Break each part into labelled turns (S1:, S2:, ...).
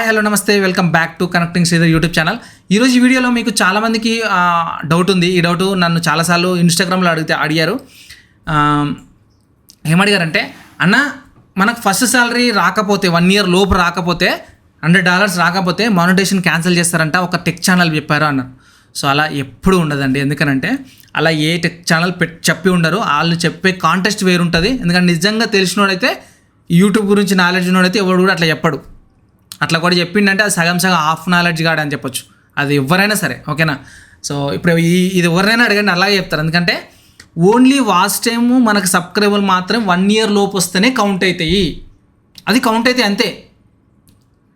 S1: Hello నమస్తే, welcome back to connecting Sridhar YouTube channel. ఈరోజు ఈ వీడియోలో మీకు చాలామందికి డౌట్ ఉంది. ఈ డౌట్ నన్ను చాలాసార్లు ఇన్స్టాగ్రామ్లో అడిగారు. ఏమడిగారంటే, అన్న మనకు ఫస్ట్ సాలరీ రాకపోతే 1 year లోపు రాకపోతే $100 రాకపోతే మానిటైజేషన్ క్యాన్సిల్ చేస్తారంట, ఒక టెక్ ఛానల్ చెప్పారు అన్నారు. సో అలా ఎప్పుడు ఉండదండి. ఎందుకనంటే అలా ఏ టెక్ ఛానల్ చెప్పి ఉండరు. వాళ్ళు చెప్పే కాంటెస్ట్ వేరు ఉంటుంది. ఎందుకంటే నిజంగా తెలిసినోడైతే, యూట్యూబ్ గురించి నాలెడ్జ్ ఉన్నోడైతే ఎవడు కూడా అట్లా చెప్పడు. అట్లా కూడా చెప్పిండంటే అది సగం హాఫ్ నాలెడ్జ్ కాడు అని చెప్పొచ్చు. అది ఎవరైనా సరే, ఓకేనా. సో ఇప్పుడు ఇది ఎవరైనా అడగండి, అలాగే చెప్తారు. ఎందుకంటే ఓన్లీ వాచ్ టైము మనకు సబ్స్క్రైబర్ మాత్రం 1 year లోపు వస్తేనే కౌంట్ అవుతాయి. అది కౌంట్ అయితే అంతే.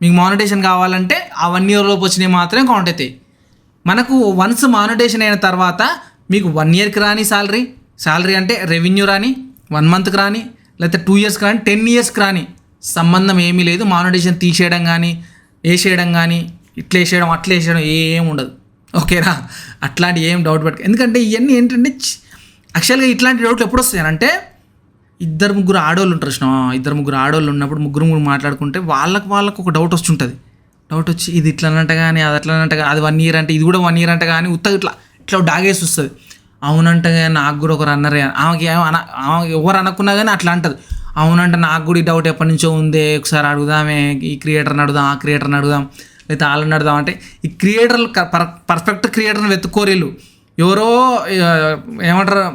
S1: మీకు మానిటైజేషన్ కావాలంటే ఆ 1 year లోపు వచ్చినవి మాత్రమే కౌంట్ అవుతాయి. మనకు వన్స్ మానిటైజేషన్ అయిన తర్వాత మీకు 1 yearకి రాని శాలరీ అంటే రెవెన్యూ రాని, 1 monthకి రాని, లేకపోతే 2 yearsకి రాని, 10 yearsకి రాని, సంబంధం ఏమీ లేదు. మానిటైజేషన్ తీసేయడం కానీ, వేసేయడం కానీ, ఇట్లా వేసేయడం అట్లా వేసేయడం ఏం ఉండదు, ఓకేనా. అట్లాంటి ఏం డౌట్ పట్టుకు. ఎందుకంటే ఇవన్నీ ఏంటంటే యాక్చువల్గా ఇట్లాంటి డౌట్లు ఎప్పుడు వస్తాయి అంటే, 2-3 ఆడవాళ్ళు ఉంటారు. 2-3 ఆడవాళ్ళు ఉన్నప్పుడు ముగ్గురు మాట్లాడుకుంటే వాళ్ళకు ఒక డౌట్ వస్తుంటుంది. డౌట్ వచ్చి ఇది ఇట్లా అన్నట్టు కానీ, అది అట్లా అన్నట్టు కానీ, అది 1 year అంటే ఇది కూడా 1 year అంట కానీ, ఉత్తగా ఇట్లా డాగేసి వస్తుంది. అవునంట కానీ నాకు కూడా ఒకరు అన్నారు, ఆమెకి ఎవరు అనుకున్నా కానీ అట్లా అంటది. అవునంట నాకు కూడా ఈ డౌట్ ఎప్పటి నుంచో ఉంది, ఒకసారి అడుగుదామే, ఈ క్రియేటర్ని అడుగుదాం, ఆ క్రియేటర్ని అడుగుదాం, లేదా వాళ్ళని అడుగుదాం అంటే, ఈ క్రియేటర్లు పర్ఫెక్ట్ క్రియేటర్ని వెతుక్కోరేళ్ళు. ఎవరో ఏమంటారు,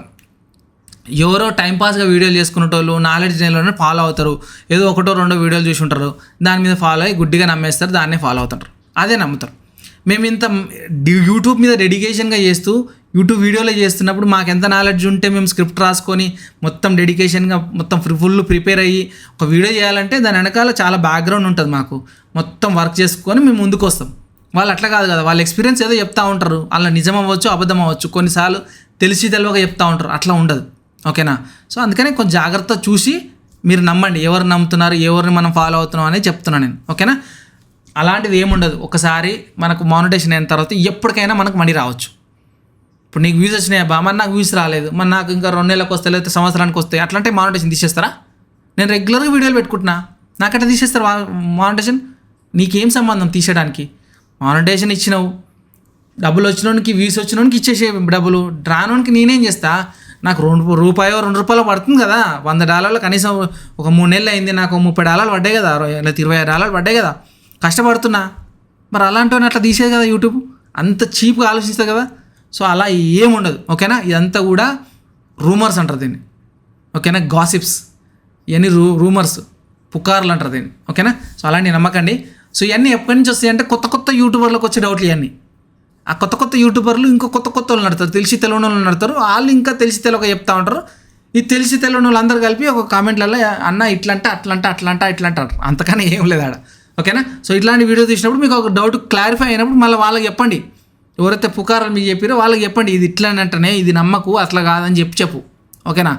S1: ఎవరో టైంపాస్గా వీడియోలు చేసుకునేటోళ్ళు, నాలెడ్జ్ నేలని ఫాలో అవుతారు. ఏదో 1-2 వీడియోలు చూసి ఉంటారు, దాని మీద ఫాలో అయ్యి గుడ్డిగా నమ్మేస్తారు, దాన్నే ఫాలో అవుతారు, అదే నమ్ముతారు. మేము ఇంత యూట్యూబ్ మీద డెడికేషన్గా చేస్తూ యూట్యూబ్ వీడియోలో చేస్తున్నప్పుడు మాకు ఎంత నాలెడ్జ్ ఉంటే మేము స్క్రిప్ట్ రాసుకొని మొత్తం డెడికేషన్గా మొత్తం ఫుల్ ప్రిపేర్ అయ్యి ఒక వీడియో చేయాలంటే దాని వెనకాల చాలా బ్యాక్గ్రౌండ్ ఉంటుంది. మాకు మొత్తం వర్క్ చేసుకొని మేము ముందుకు వస్తాం. వాళ్ళు అట్లా కాదు కదా, వాళ్ళ ఎక్స్పీరియన్స్ ఏదో చెప్తూ ఉంటారు. వాళ్ళ నిజం అవ్వచ్చు, అబద్ధం అవ్వచ్చు, కొన్నిసార్లు తెలియక చెప్తూ ఉంటారు. అట్లా ఉండదు, ఓకేనా. సో అందుకనే కొంచెం జాగ్రత్త చూసి మీరు నమ్మండి. ఎవరు నమ్ముతున్నారు, ఎవరిని మనం ఫాలో అవుతున్నాం అనేది చెప్తున్నాను నేను, ఓకేనా. అలాంటిది ఏముండదు. ఒకసారి మనకు మానిటైజేషన్ అయిన తర్వాత ఎప్పటికైనా మనకు మనీ రావచ్చు. ఇప్పుడు నీకు వ్యూస్ వచ్చినాయి అబ్బా, మరి నాకు వ్యూస్ రాలేదు, మరి నాకు ఇంకా 2 నెలలకు వస్తాయి, లేకపోతే సంవత్సరానికి వస్తాయి, అట్లంటే మానిటైజేషన్ తీసేస్తారా? నేను రెగ్యులర్గా వీడియోలు పెట్టుకుంటున్నా, నాకంటే తీసేస్తారు మానిటైజేషన్? నీకేం సంబంధం తీసేయడానికి? మానిటైజేషన్ ఇచ్చినావు, డబ్బులు వచ్చినోనికి, వ్యూస్ వచ్చినోనికి ఇచ్చేసే డబ్బులు, రానోనికి నేనేం చేస్తా? నాకు $2 పడుతుంది కదా. $100 కనీసం ఒక 3 నెలలు అయింది, నాకు $30 పడ్డాయి కదా, లేకపోతే $25 పడ్డాయి కదా, కష్టపడుతున్నా. మరి అలాంటి అట్లా తీసేది కదా యూట్యూబ్, అంత చీప్గా ఆలోచిస్తుంది కదా. సో అలా ఏముండదు, ఓకేనా. ఇదంతా కూడా రూమర్స్ అంటారు దీన్ని, ఓకేనా. గాసిప్స్, ఇవన్నీ రూమర్స్, పుకార్లు అంటారు దీన్ని, ఓకేనా. సో అలాంటి నమ్మకండి. సో ఇవన్నీ ఎప్పటి నుంచి వస్తాయి అంటే కొత్త యూట్యూబర్లకు వచ్చే డౌట్లు ఇవన్నీ. ఆ కొత్త యూట్యూబర్లు ఇంకో కొత్త వాళ్ళు నడతారు, తెలిసి తెలియని వాళ్ళు నడతారు. వాళ్ళు ఇంకా తెలిసి తెలియక చెప్తా ఉంటారు. ఈ తెలిసి తెలియని వాళ్ళు అందరూ కలిపి ఒక కామెంట్లలో అన్న ఇట్లంట ఇట్లా అంటారు. అంతకన్నా ఏం లేదు ఆడ, ఓకేనా. సో ఇట్లాంటి వీడియో తీసినప్పుడు మీకు ఒక డౌట్ క్లారిఫై అయినప్పుడు మళ్ళీ వాళ్ళకి చెప్పండి. ఎవరైతే పుకారాలు మీకు చెప్పారో వాళ్ళకి చెప్పండి, ఇది ఇట్లా అంటేనే ఇది నమ్మకు, అట్లా కాదని చెప్పు, ఓకేనా.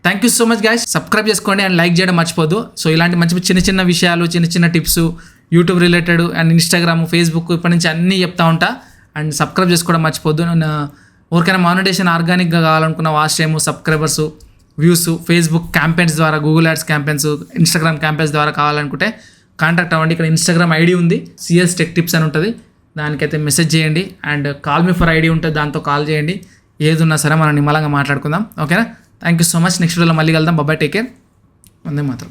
S1: Thank you so much guys. Subscribe చేసుకోండి అండ్ లైక్ చేయడం మర్చిపోద్దు. సో ఇలాంటి మంచి చిన్న విషయాలు, చిన్న tips, YouTube related and Instagram, Facebook ఇప్పటి నుంచి అన్నీ చెప్తా ఉంటా. అండ్ సబ్స్క్రైబ్ చేసుకోవడం మర్చిపోద్దు. ఎవరికైనా మానిటైజేషన్ ఆర్గానిక్గా కావాలనుకున్న watch time, subscribers, views, Facebook campaigns ద్వారా, Google ads campaigns, Instagram campaigns ద్వారా కావాలనుకుంటే కాంటాక్ట్ అవ్వండి. ఇక్కడ ఇన్స్టాగ్రామ్ ఐడి ఉంది, CS Tech Tips అని ఉంటుంది, దానికైతే మెసేజ్ చేయండి. And call me for ID ఉంటుంది, దాంతో కాల్ చేయండి. ఏది ఉన్నా సరే మనం నిమ్మలంగా మాట్లాడుకుందాం, ఓకేనా. Thank you so much. Next వీడియోలో మళ్ళీ కలుద్దాం. Bye, take care. వందే మాత్రం.